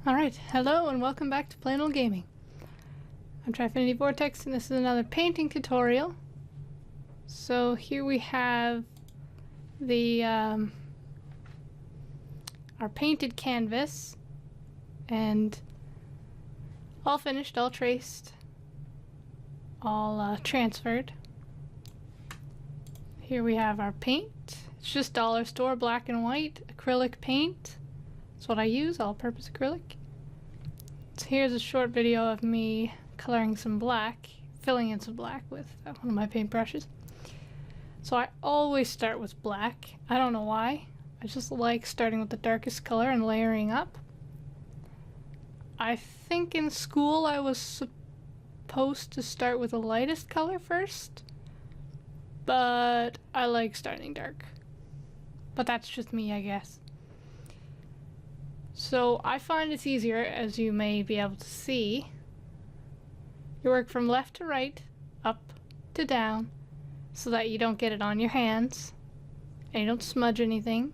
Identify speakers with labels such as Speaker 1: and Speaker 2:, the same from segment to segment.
Speaker 1: Alright, hello and welcome back to Plain Old Gaming. I'm Trifinity Vortex and this is another painting tutorial. So here we have the our painted canvas and all finished, all traced, all transferred. Here we have our paint. It's just dollar store black and white acrylic paint. That's what I use, all-purpose acrylic. So here's a short video of me coloring some black, filling in some black with one of my paintbrushes. So I always start with black. I don't know why. I just like starting with the darkest color and layering up. I think in school I was supposed to start with the lightest color first, but I like starting dark. But that's just me, I guess. So I find it's easier, as you may be able to see. You work from left to right, up to down, so that you don't get it on your hands and you don't smudge anything.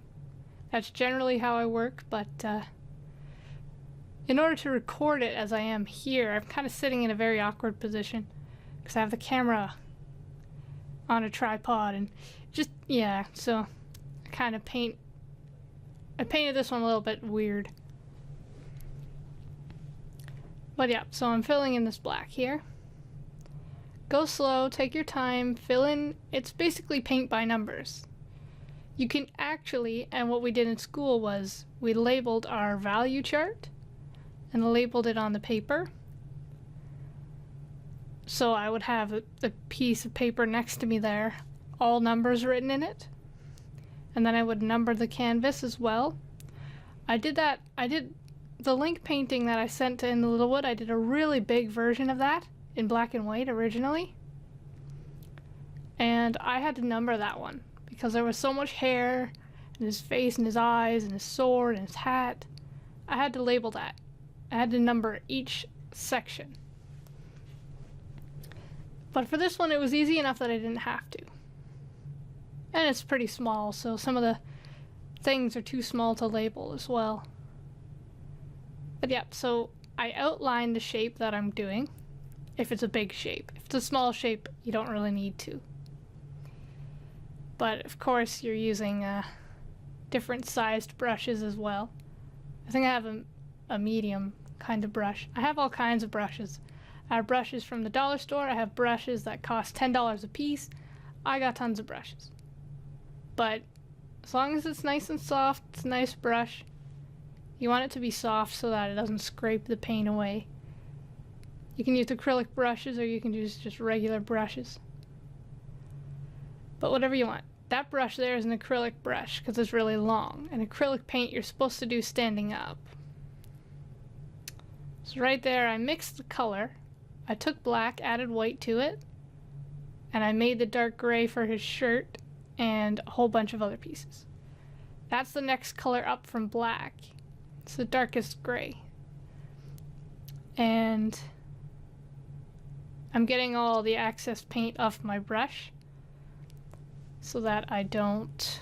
Speaker 1: That's generally how I work, but in order to record it as I am here, I'm kind of sitting in a very awkward position because I have the camera on a tripod and just, yeah, so I kind of painted this one a little bit weird. But yeah, so I'm filling in this black here. Go slow, take your time, fill in. It's basically paint by numbers. You can actually, and what we did in school was we labeled our value chart and labeled it on the paper. So I would have a piece of paper next to me there, all numbers written in it. And then I would number the canvas as well. I did the link painting that I sent to inthelittlewood. I did a really big version of that in black and white originally. And I had to number that one because there was so much hair and his face and his eyes and his sword and his hat. I had to label that. I had to number each section. But for this one it was easy enough that I didn't have to. And it's pretty small, so some of the things are too small to label as well. But yeah, so I outlined the shape that I'm doing, if it's a big shape. If it's a small shape, you don't really need to. But of course you're using different sized brushes as well. I think I have a medium kind of brush. I have all kinds of brushes. I have brushes from the dollar store. I have brushes that cost $10 a piece. I got tons of brushes. But as long as it's nice and soft, it's a nice brush. You want it to be soft so that it doesn't scrape the paint away. You can use acrylic brushes or you can use just regular brushes. But whatever you want. That brush there is an acrylic brush because it's really long. And acrylic paint you're supposed to do standing up. So right there I mixed the color. I took black, added white to it, and I made the dark gray for his shirt and a whole bunch of other pieces. That's the next color up from black. It's the darkest gray. And I'm getting all the excess paint off my brush so that I don't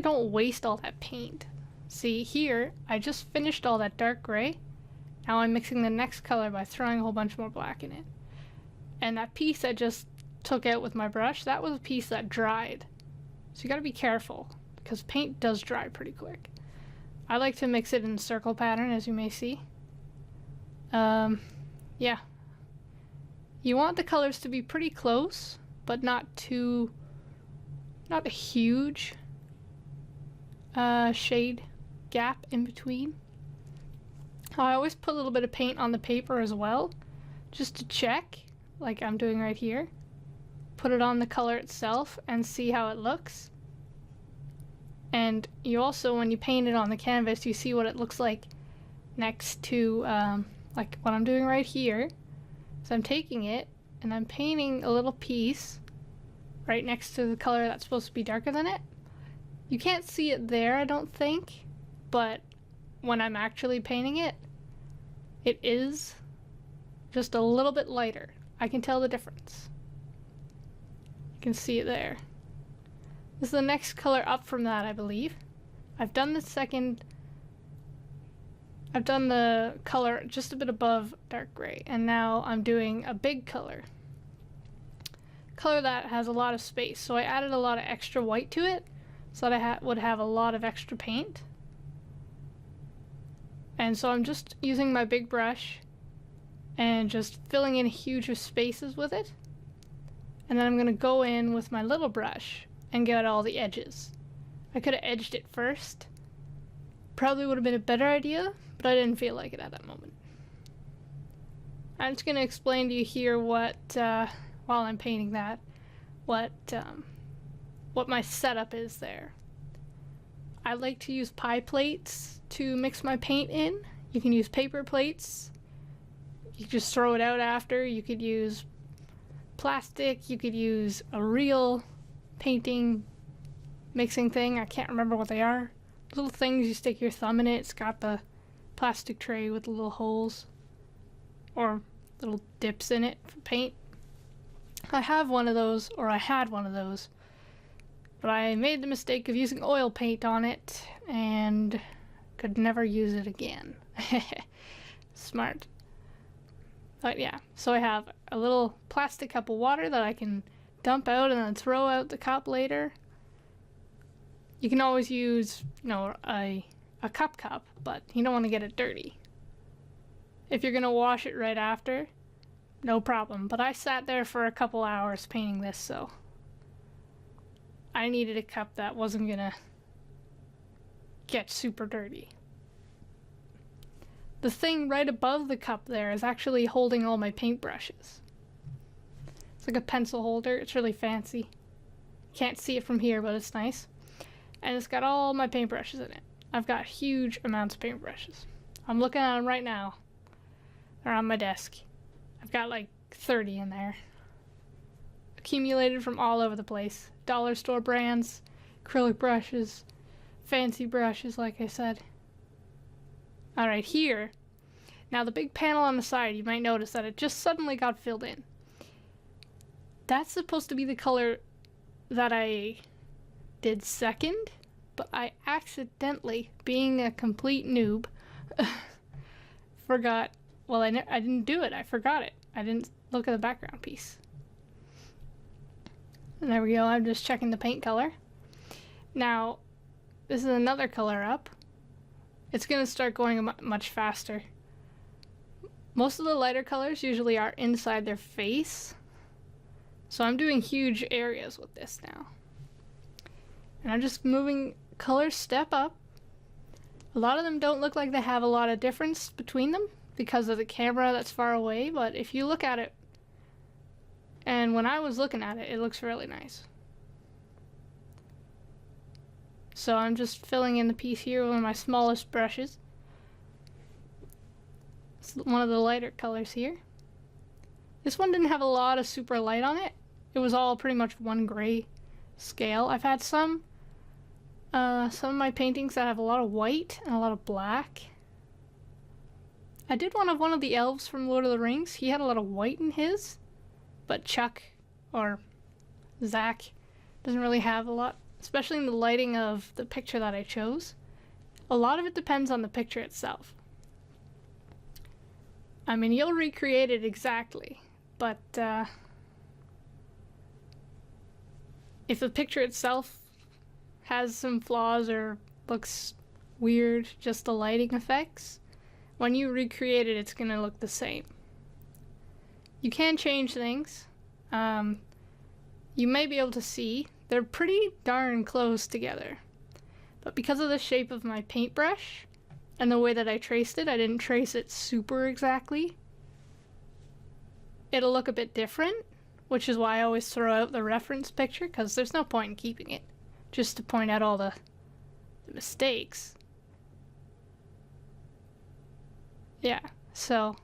Speaker 1: waste all that paint. See here, I just finished all that dark gray. Now I'm mixing the next color by throwing a whole bunch more black in it. And that piece I just took out with my brush, that was a piece that dried. So you gotta be careful because paint does dry pretty quick. I like to mix it in a circle pattern, as you may see. Yeah. You want the colors to be pretty close, but not a huge shade gap in between. I always put a little bit of paint on the paper as well, just to check, like I'm doing right here. Put it on the color itself and see how it looks. And you also, when you paint it on the canvas, you see what it looks like next to, like what I'm doing right here. So I'm taking it and I'm painting a little piece right next to the color that's supposed to be darker than it. You can't see it there, I don't think, but when I'm actually painting it, it is just a little bit lighter. I can tell the difference. You can see it there. This is the next color up from that, I believe. I've done the second I've done the color just a bit above dark gray, and now I'm doing a big color. Color that has a lot of space, so I added a lot of extra white to it so that I would have a lot of extra paint. And so I'm just using my big brush and just filling in huge spaces with it. And then I'm going to go in with my little brush and get all the edges. I could have edged it first. Probably would have been a better idea, but I didn't feel like it at that moment. I'm just going to explain to you here what, while I'm painting that, what my setup is there. I like to use pie plates to mix my paint in. You can use paper plates. You just throw it out after. You could use plastic. You could use a real painting mixing thing. I can't remember what they are. Little things, you stick your thumb in it. It's got the plastic tray with the little holes or little dips in it for paint. I have one of those, or I had one of those, but I made the mistake of using oil paint on it and could never use it again. Smart. But yeah, so I have a little plastic cup of water that I can dump out and then throw out the cup later. You can always use, you know, a cup, but you don't want to get it dirty. If you're going to wash it right after, no problem. But I sat there for a couple hours painting this, so I needed a cup that wasn't going to get super dirty. The thing right above the cup there is actually holding all my paintbrushes. It's like a pencil holder. It's really fancy. Can't see it from here, but it's nice. And it's got all my paintbrushes in it. I've got huge amounts of paintbrushes. I'm looking at them right now. They're on my desk. I've got like 30 in there. Accumulated from all over the place. Dollar store brands, acrylic brushes, fancy brushes, like I said. Alright, here. Now the big panel on the side, you might notice that it just suddenly got filled in. That's supposed to be the color that I did second, but I accidentally, being a complete noob, forgot. Well, I didn't do it. I forgot it. I didn't look at the background piece. And there we go. I'm just checking the paint color. Now, this is another color up. It's going to start going much faster. Most of the lighter colors usually are inside their face. So I'm doing huge areas with this now. And I'm just moving colors step up. A lot of them don't look like they have a lot of difference between them because of the camera that's far away, but if you look at it, and when I was looking at it, it looks really nice. So I'm just filling in the piece here with one of my smallest brushes. It's one of the lighter colors here. This one didn't have a lot of super light on it. It was all pretty much one gray scale. I've had some of my paintings that have a lot of white and a lot of black. I did one of the elves from Lord of the Rings. He had a lot of white in his, but Chuck, or Zach, doesn't really have a lot, especially in the lighting of the picture that I chose. A lot of it depends on the picture itself. I mean, you'll recreate it exactly, but if the picture itself has some flaws or looks weird, just the lighting effects, when you recreate it, it's going to look the same. You can change things. You may be able to see they're pretty darn close together. But because of the shape of my paintbrush and the way that I traced it, I didn't trace it super exactly. It'll look a bit different, which is why I always throw out the reference picture, because there's no point in keeping it, just to point out all the mistakes. Yeah, so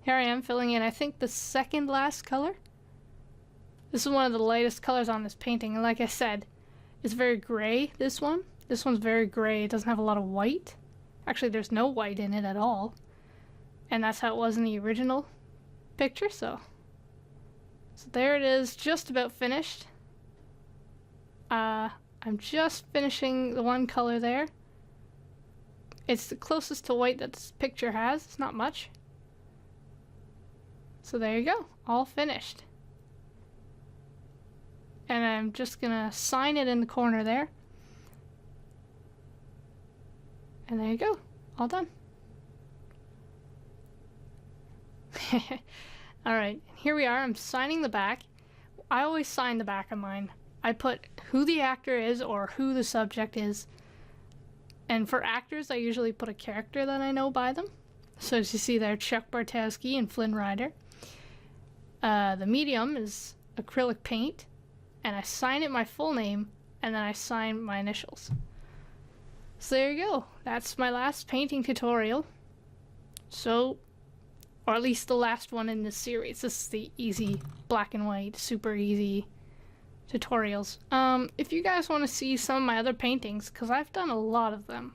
Speaker 1: here I am filling in, I think, the second last color. This is one of the lightest colors on this painting, and like I said, it's very gray, this one. This one's very gray, it doesn't have a lot of white. Actually, there's no white in it at all. And that's how it was in the original picture, so there it is, just about finished. I'm just finishing the one color there. It's the closest to white that this picture has. It's not much. So there you go, all finished. And I'm just gonna sign it in the corner there. And there you go, all done. Alright, here we are, I'm signing the back. I always sign the back of mine. I put who the actor is or who the subject is. And for actors, I usually put a character that I know by them. So as you see there, Chuck Bartowski and Flynn Rider. The medium is acrylic paint, and I sign it my full name, and then I sign my initials. So there you go. That's my last painting tutorial. So, or at least the last one in this series. This is the easy black and white, super easy tutorials. If you guys want to see some of my other paintings, because I've done a lot of them.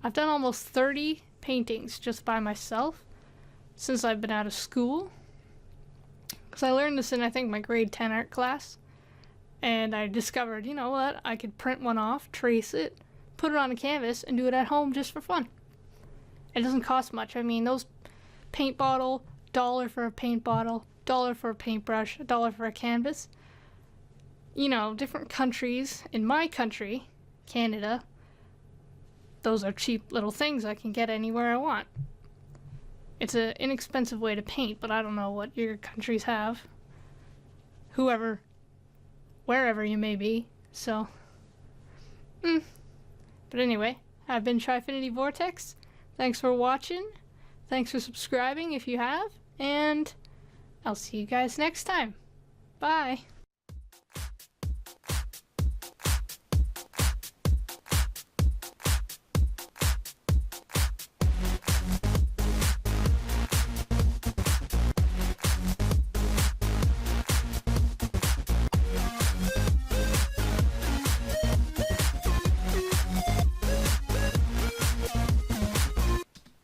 Speaker 1: I've done almost 30 paintings just by myself since I've been out of school. Because I learned this in, I think, my grade 10 art class. And I discovered, you know what, I could print one off, trace it, put it on a canvas, and do it at home just for fun. It doesn't cost much. I mean, those paint bottle, $1 for a paint bottle, $1 for a paintbrush, $1 for a canvas. You know, different countries. In my country, Canada, those are cheap little things I can get anywhere I want. It's an inexpensive way to paint, but I don't know what your countries have. Whoever, wherever you may be, so. But anyway, I've been Trifinity Vortex. Thanks for watching. Thanks for subscribing if you have, and I'll see you guys next time. Bye.